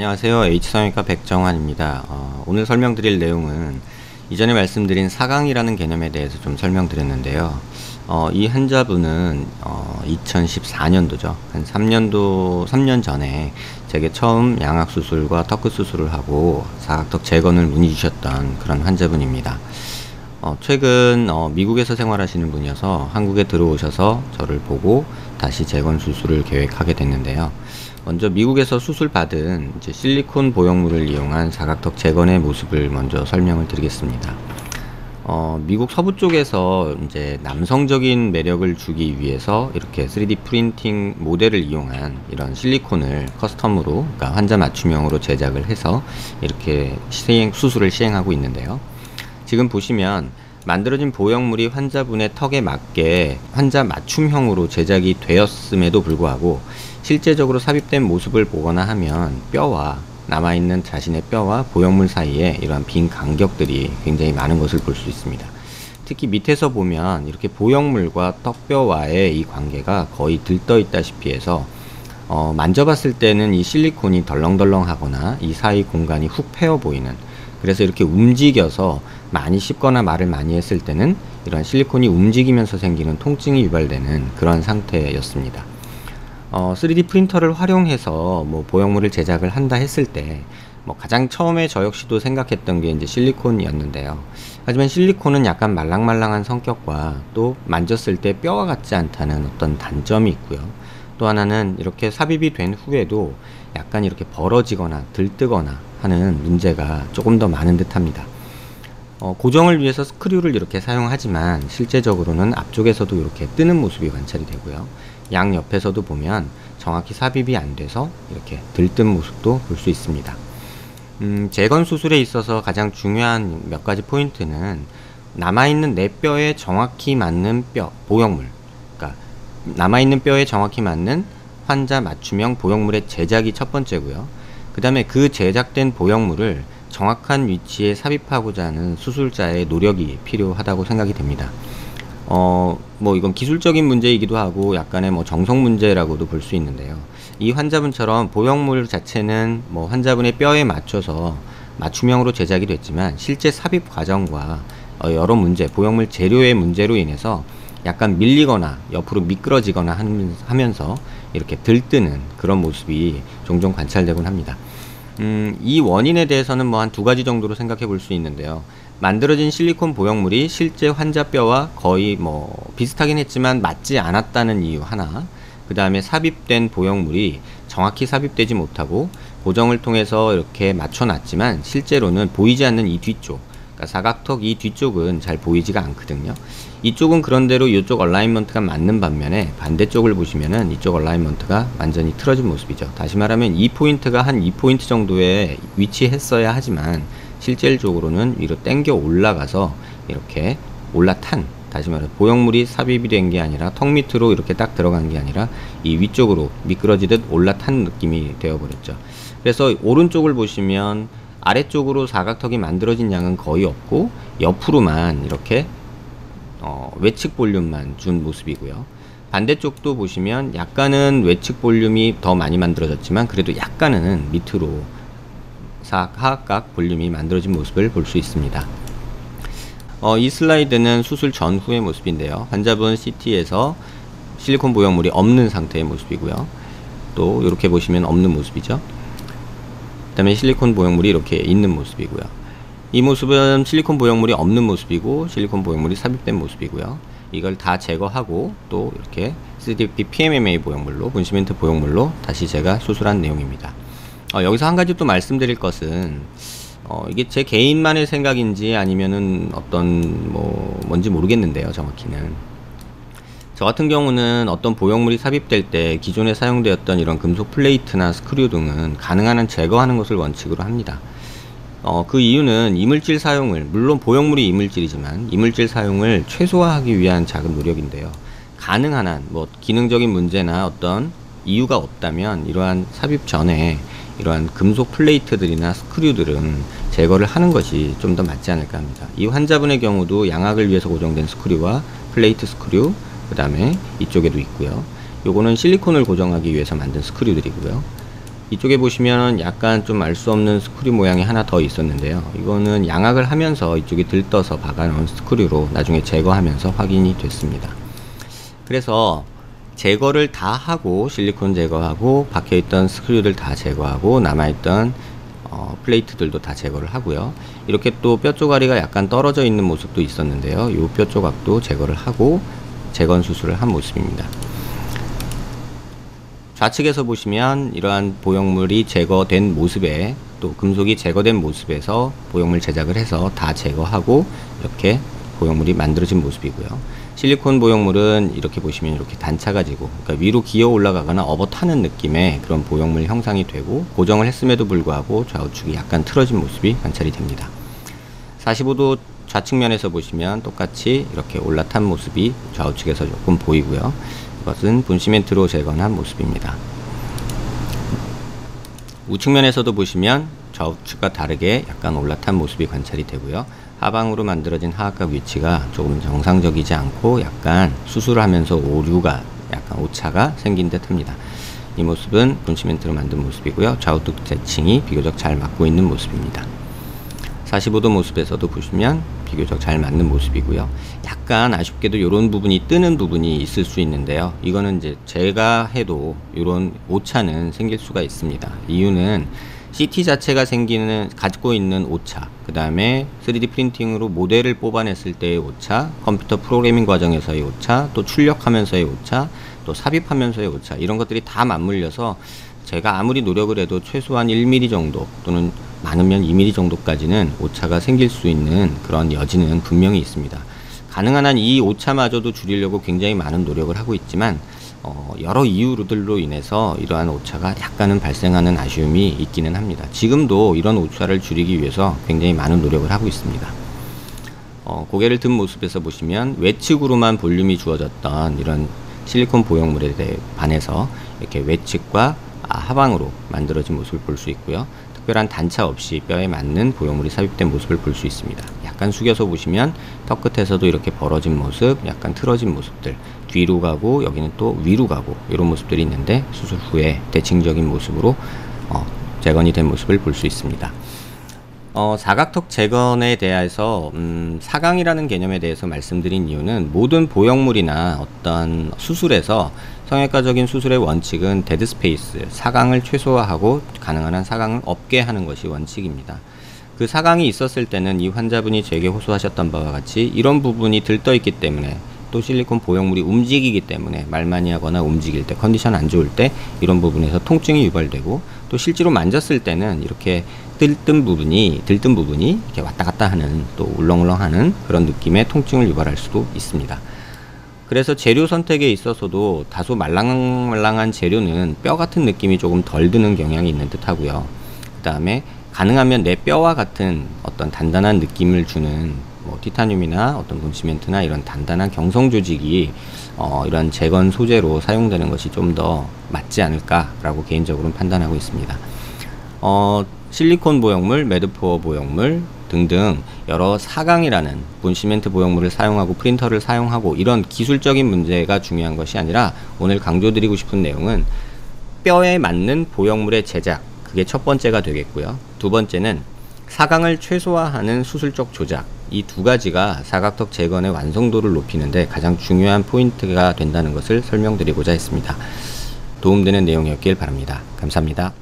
안녕하세요. H성형외과 백정환입니다. 오늘 설명드릴 내용은 이전에 말씀드린 사강이라는 개념에 대해서 좀 설명드렸는데요. 이 환자분은 2014년도죠. 한 3년 전에 제게 처음 양악수술과 턱끝수술을 하고 사각턱 재건을 문의 주셨던 그런 환자분입니다. 최근 미국에서 생활하시는 분이어서 한국에 들어오셔서 저를 보고 다시 재건 수술을 계획하게 됐는데요. 먼저 미국에서 수술 받은 이제 실리콘 보형물을 이용한 사각턱 재건의 모습을 먼저 설명을 드리겠습니다. 미국 서부 쪽에서 이제 남성적인 매력을 주기 위해서 이렇게 3D 프린팅 모델을 이용한 이런 실리콘을 커스텀으로, 그러니까 환자 맞춤형으로 제작을 해서 이렇게 수술을 시행하고 있는데요. 지금 보시면 만들어진 보형물이 환자분의 턱에 맞게 환자 맞춤형으로 제작이 되었음에도 불구하고 실제적으로 삽입된 모습을 보거나 하면 뼈와 남아있는 자신의 뼈와 보형물 사이에 이러한 빈 간격들이 굉장히 많은 것을 볼 수 있습니다. 특히 밑에서 보면 이렇게 보형물과 턱뼈와의 이 관계가 거의 들떠 있다시피 해서 만져봤을 때는 이 실리콘이 덜렁덜렁 하거나 이 사이 공간이 훅 패여 보이는, 그래서 이렇게 움직여서 많이 씹거나 말을 많이 했을 때는 이런 실리콘이 움직이면서 생기는 통증이 유발되는 그런 상태였습니다. 3D 프린터를 활용해서 보형물을 제작을 한다 했을 때 가장 처음에 저 역시도 생각했던 게 이제 실리콘이었는데요. 하지만 실리콘은 약간 말랑말랑한 성격과 또 만졌을 때 뼈와 같지 않다는 어떤 단점이 있고요. 또 하나는 이렇게 삽입이 된 후에도 약간 이렇게 벌어지거나 들뜨거나 하는 문제가 조금 더 많은 듯 합니다. 고정을 위해서 스크류를 이렇게 사용하지만 실제적으로는 앞쪽에서도 이렇게 뜨는 모습이 관찰이 되고요. 양 옆에서도 보면 정확히 삽입이 안 돼서 이렇게 들뜬 모습도 볼 수 있습니다. 재건 수술에 있어서 가장 중요한 몇 가지 포인트는 남아있는 내 뼈에 정확히 맞는 보형물, 그러니까 남아있는 뼈에 정확히 맞는 환자 맞춤형 보형물의 제작이 첫 번째고요. 그 다음에 그 제작된 보형물을 정확한 위치에 삽입하고자 하는 수술자의 노력이 필요하다고 생각이 됩니다. 이건 기술적인 문제이기도 하고 약간의 정성 문제라고도 볼 수 있는데요. 이 환자분처럼 보형물 자체는 환자분의 뼈에 맞춰서 맞춤형으로 제작이 됐지만 실제 삽입 과정과 여러 문제, 보형물 재료의 문제로 인해서 약간 밀리거나 옆으로 미끄러지거나 하면서 이렇게 들뜨는 그런 모습이 종종 관찰되곤 합니다. 이 원인에 대해서는 한 두 가지 정도로 생각해 볼 수 있는데요. 만들어진 실리콘 보형물이 실제 환자 뼈와 거의 비슷하긴 했지만 맞지 않았다는 이유 하나, 그 다음에 삽입된 보형물이 정확히 삽입되지 못하고 고정을 통해서 이렇게 맞춰놨지만 실제로는 보이지 않는 이 뒤쪽, 그러니까 사각턱 이 뒤쪽은 잘 보이지가 않거든요. 이쪽은 그런대로 이쪽 얼라인먼트가 맞는 반면에 반대쪽을 보시면은 이쪽 얼라인먼트가 완전히 틀어진 모습이죠. 다시 말하면 이 포인트가 한 2포인트 정도에 위치했어야 하지만 실질적으로는 위로 당겨 올라가서 이렇게 올라탄, 다시 말해 보형물이 삽입이 된 게 아니라 턱 밑으로 이렇게 딱 들어간 게 아니라 이 위쪽으로 미끄러지듯 올라탄 느낌이 되어버렸죠. 그래서 오른쪽을 보시면 아래쪽으로 사각턱이 만들어진 양은 거의 없고 옆으로만 이렇게 외측 볼륨만 준 모습이고요. 반대쪽도 보시면 약간은 외측 볼륨이 더 많이 만들어졌지만 그래도 약간은 밑으로 하악각 볼륨이 만들어진 모습을 볼 수 있습니다. 이 슬라이드는 수술 전후의 모습인데요. 환자분 CT에서 실리콘 보형물이 없는 상태의 모습이고요. 또 이렇게 보시면 없는 모습이죠. 그 다음에 실리콘 보형물이 이렇게 있는 모습이고요. 이 모습은 실리콘 보형물이 없는 모습이고 실리콘 보형물이 삽입된 모습이고요. 이걸 다 제거하고 또 이렇게 3D PMMA 보형물로, 분시멘트 보형물로 다시 제가 수술한 내용입니다. 여기서 한 가지 또 말씀드릴 것은 이게 제 개인만의 생각인지 아니면은 뭔지 모르겠는데요. 정확히는 저 같은 경우는 어떤 보형물이 삽입될 때 기존에 사용되었던 이런 금속 플레이트나 스크류 등은 가능한 한 제거하는 것을 원칙으로 합니다. 그 이유는 이물질 사용을, 물론 보형물이 이물질이지만 이물질 사용을 최소화하기 위한 작은 노력인데요. 가능한 한 기능적인 문제나 어떤 이유가 없다면 이러한 삽입 전에 이러한 금속 플레이트들이나 스크류들은 제거를 하는 것이 좀 더 맞지 않을까 합니다. 이 환자분의 경우도 양악을 위해서 고정된 스크류와 플레이트 스크류, 그 다음에 이쪽에도 있고요. 요거는 실리콘을 고정하기 위해서 만든 스크류들이고요. 이쪽에 보시면 약간 좀 알 수 없는 스크류 모양이 하나 더 있었는데요. 이거는 양악을 하면서 이쪽에 들떠서 박아 놓은 스크류로 나중에 제거하면서 확인이 됐습니다. 그래서 제거를 다 하고, 실리콘 제거하고, 박혀있던 스크류들 다 제거하고, 남아있던 플레이트들도 다 제거를 하고요. 이렇게 또 뼈 조가리가 약간 떨어져 있는 모습도 있었는데요. 이 뼈 조각도 제거를 하고 재건 수술을 한 모습입니다. 좌측에서 보시면 이러한 보형물이 제거된 모습에, 또 금속이 제거된 모습에서 보형물 제작을 해서 다 제거하고 이렇게 보형물이 만들어진 모습이고요. 실리콘 보형물은 이렇게 보시면 이렇게 단차 가지고, 그러니까 위로 기어 올라가거나 업어 타는 느낌의 그런 보형물 형상이 되고, 고정을 했음에도 불구하고 좌우측이 약간 틀어진 모습이 관찰이 됩니다. 45도 좌측면에서 보시면 똑같이 이렇게 올라탄 모습이 좌우측에서 조금 보이고요. 이것은 본시멘트로 재건한 모습입니다. 우측면에서도 보시면 좌우측과 다르게 약간 올라탄 모습이 관찰이 되고요. 하방으로 만들어진 하악각 위치가 조금 정상적이지 않고 약간 수술하면서 오류가, 약간 오차가 생긴 듯 합니다. 이 모습은 본시멘트로 만든 모습이고요. 좌우측 대칭이 비교적 잘 맞고 있는 모습입니다. 45도 모습에서도 보시면 비교적 잘 맞는 모습이고요. 약간 아쉽게도 이런 부분이 뜨는 부분이 있을 수 있는데요. 이거는 이제 제가 해도 이런 오차는 생길 수가 있습니다. 이유는 CT 자체가 갖고 있는 오차, 그 다음에 3D 프린팅으로 모델을 뽑아냈을 때의 오차, 컴퓨터 프로그래밍 과정에서의 오차, 또 출력하면서의 오차, 또 삽입하면서의 오차, 이런 것들이 다 맞물려서 제가 아무리 노력을 해도 최소한 1mm 정도, 또는 많으면 2mm 정도까지는 오차가 생길 수 있는 그런 여지는 분명히 있습니다. 가능한 한 이 오차마저도 줄이려고 굉장히 많은 노력을 하고 있지만 여러 이유들로 인해서 이러한 오차가 약간은 발생하는 아쉬움이 있기는 합니다. 지금도 이런 오차를 줄이기 위해서 굉장히 많은 노력을 하고 있습니다. 고개를 든 모습에서 보시면 외측으로만 볼륨이 주어졌던 이런 실리콘 보형물에 반해서 이렇게 외측과 하방으로 만들어진 모습을 볼 수 있고요. 특별한 단차 없이 뼈에 맞는 보형물이 삽입된 모습을 볼 수 있습니다. 약간 숙여서 보시면 턱 끝에서도 이렇게 벌어진 모습, 약간 틀어진 모습들, 뒤로 가고 여기는 또 위로 가고 이런 모습들이 있는데, 수술 후에 대칭적인 모습으로 재건이 된 모습을 볼 수 있습니다. 사각턱 재건에 대해서 사강이라는 개념에 대해서 말씀드린 이유는, 모든 보형물이나 어떤 수술에서 성형외과적인 수술의 원칙은 데드 스페이스, 사강을 최소화하고 가능한 한 사강을 없게 하는 것이 원칙입니다. 그 사강이 있었을 때는 이 환자분이 제게 호소하셨던 바와 같이 이런 부분이 들떠 있기 때문에, 또 실리콘 보형물이 움직이기 때문에 말 많이 하거나 움직일 때, 컨디션 안 좋을 때 이런 부분에서 통증이 유발되고, 또 실제로 만졌을 때는 이렇게 들뜬 부분이 이렇게 왔다 갔다 하는, 또 울렁울렁 하는 그런 느낌의 통증을 유발할 수도 있습니다. 그래서 재료 선택에 있어서도 다소 말랑말랑한 재료는 뼈 같은 느낌이 조금 덜 드는 경향이 있는 듯 하고요. 그 다음에 가능하면 내 뼈와 같은 어떤 단단한 느낌을 주는 티타늄이나 어떤 본시멘트나 이런 단단한 경성 조직이 이런 재건 소재로 사용되는 것이 좀 더 맞지 않을까라고 개인적으로는 판단하고 있습니다. 실리콘 보형물, 매드포어 보형물 등등 여러 사강이라는 본시멘트 보형물을 사용하고 프린터를 사용하고 이런 기술적인 문제가 중요한 것이 아니라, 오늘 강조드리고 싶은 내용은 뼈에 맞는 보형물의 제작, 그게 첫 번째가 되겠고요. 두 번째는 사강을 최소화하는 수술적 조작, 이 두 가지가 사각턱 재건의 완성도를 높이는데 가장 중요한 포인트가 된다는 것을 설명드리고자 했습니다. 도움되는 내용이었길 바랍니다. 감사합니다.